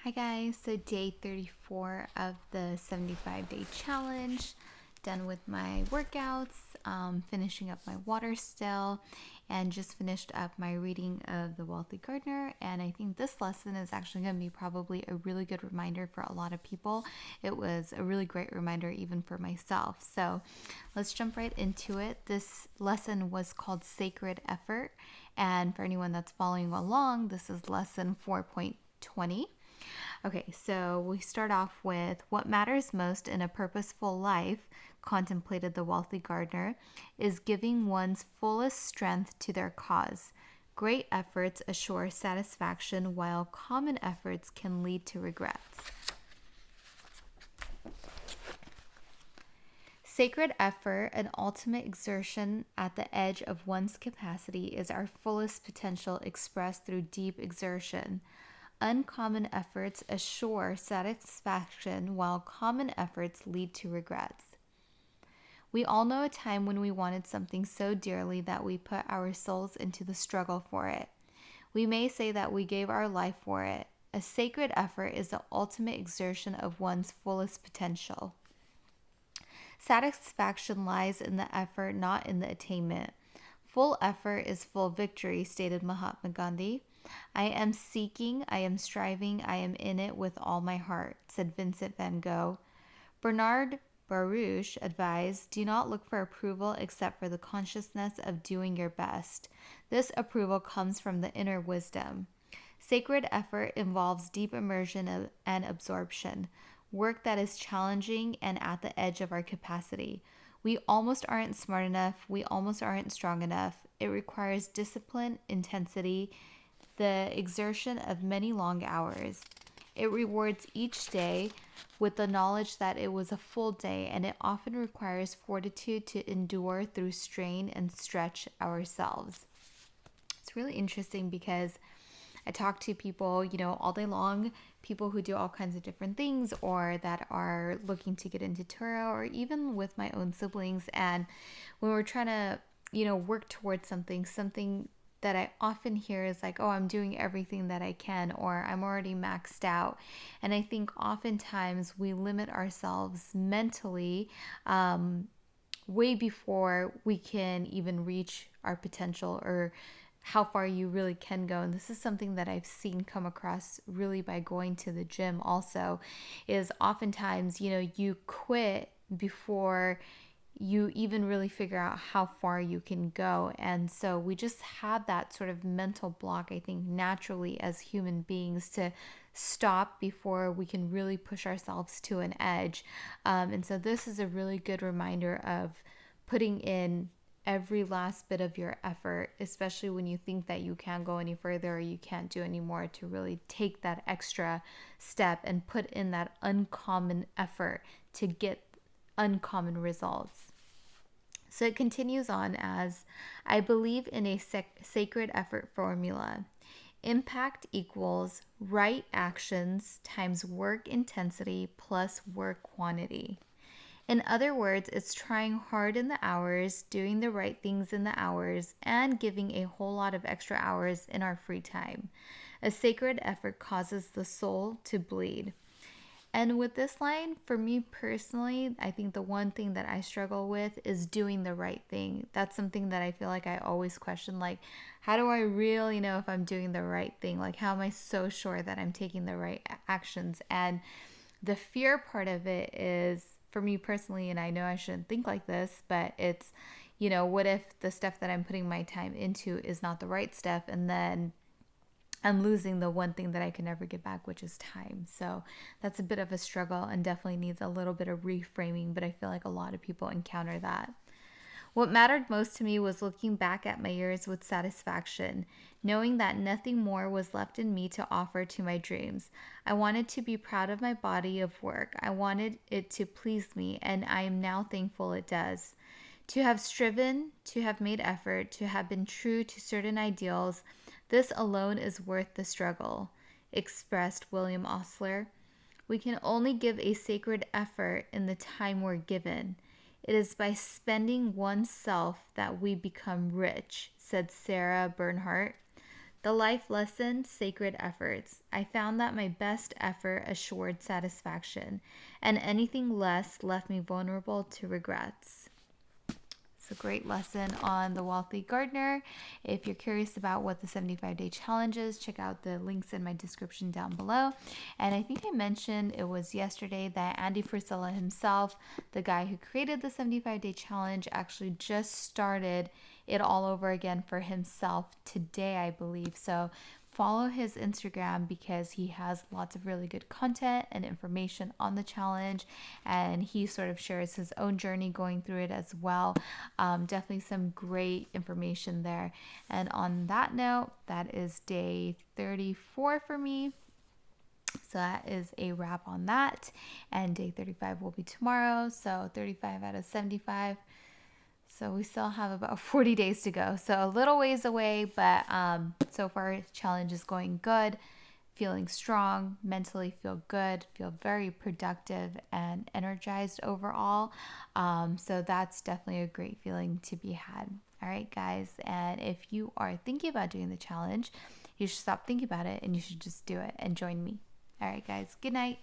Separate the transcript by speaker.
Speaker 1: Hi guys, so day 34 of the 75-day challenge. Done with my workouts, finishing up my water still, and just finished up my reading of The Wealthy Gardener. And I think this lesson is actually going to be probably a really good reminder for a lot of people. It was a really great reminder even for myself. So let's jump right into it. This lesson was called Sacred Effort. And for anyone that's following along, this is lesson 4.20. Okay, so we start off with what matters most in a purposeful life, contemplated the wealthy gardener, is giving one's fullest strength to their cause. Great efforts assure satisfaction, while common efforts can lead to regrets. Sacred effort, an ultimate exertion at the edge of one's capacity, is our fullest potential expressed through deep exertion. Uncommon efforts assure satisfaction, while common efforts lead to regrets. We all know a time when we wanted something so dearly that we put our souls into the struggle for it. We may say that we gave our life for it. A sacred effort is the ultimate exertion of one's fullest potential. Satisfaction lies in the effort, not in the attainment. Full effort is full victory, stated Mahatma Gandhi. I am seeking, I am striving, I am in it with all my heart, said Vincent van Gogh. Bernard Baruch advised, do not look for approval except for the consciousness of doing your best. This approval comes from the inner wisdom. Sacred effort involves deep immersion and absorption, work that is challenging and at the edge of our capacity. We almost aren't smart enough, we almost aren't strong enough. It requires discipline, intensity, the exertion of many long hours. It rewards each day with the knowledge that it was a full day, and it often requires fortitude to endure through strain and stretch ourselves. It's really interesting because I talk to people, all day long, people who do all kinds of different things or that are looking to get into Turo, or even with my own siblings. And when we're trying to, work towards something that I often hear is like, oh, I'm doing everything that I can, or I'm already maxed out. And I think oftentimes we limit ourselves mentally way before we can even reach our potential or how far you really can go. And this is something that I've seen come across really by going to the gym also, is oftentimes, you quit before you even really figure out how far you can go. And so we just have that sort of mental block, I think, naturally as human beings to stop before we can really push ourselves to an edge. And so this is a really good reminder of putting in every last bit of your effort, especially when you think that you can't go any further or you can't do anymore, to really take that extra step and put in that uncommon effort to get uncommon results. So it continues on as, I believe in a sacred effort formula. Impact equals right actions times work intensity plus work quantity. In other words, it's trying hard in the hours, doing the right things in the hours, and giving a whole lot of extra hours in our free time. A sacred effort causes the soul to bleed. And with this line, for me personally, I think the one thing that I struggle with is doing the right thing. That's something that I feel like I always question, like, how do I really know if I'm doing the right thing? Like, how am I so sure that I'm taking the right actions? And the fear part of it is, for me personally, and I know I shouldn't think like this, but it's, what if the stuff that I'm putting my time into is not the right stuff, and then I'm losing the one thing that I can never get back, which is time. So that's a bit of a struggle and definitely needs a little bit of reframing, but I feel like a lot of people encounter that. What mattered most to me was looking back at my years with satisfaction, knowing that nothing more was left in me to offer to my dreams. I wanted to be proud of my body of work. I wanted it to please me, and I am now thankful it does. To have striven, to have made effort, to have been true to certain ideals, this alone is worth the struggle, expressed William Osler. We can only give a sacred effort in the time we're given. It is by spending oneself that we become rich, said Sarah Bernhardt. The life lesson, sacred efforts. I found that my best effort assured satisfaction, and anything less left me vulnerable to regrets. It's a great lesson on the wealthy gardener. If you're curious about what the 75-day challenge is, check out the links in my description down below. And I think I mentioned it was yesterday that Andy Frisella himself, the guy who created the 75-day challenge, actually just started it all over again for himself today, I believe. So follow his Instagram because he has lots of really good content and information on the challenge, and he sort of shares his own journey going through it as well. Definitely some great information there. And on that note, that is day 34 for me. So that is a wrap on that. And day 35 will be tomorrow. So 35 out of 75. So we still have about 40 days to go. So a little ways away, but so far challenge is going good. Feeling strong, mentally feel good, feel very productive and energized overall. So that's definitely a great feeling to be had. All right, guys. And if you are thinking about doing the challenge, you should stop thinking about it and you should just do it and join me. All right, guys. Good night.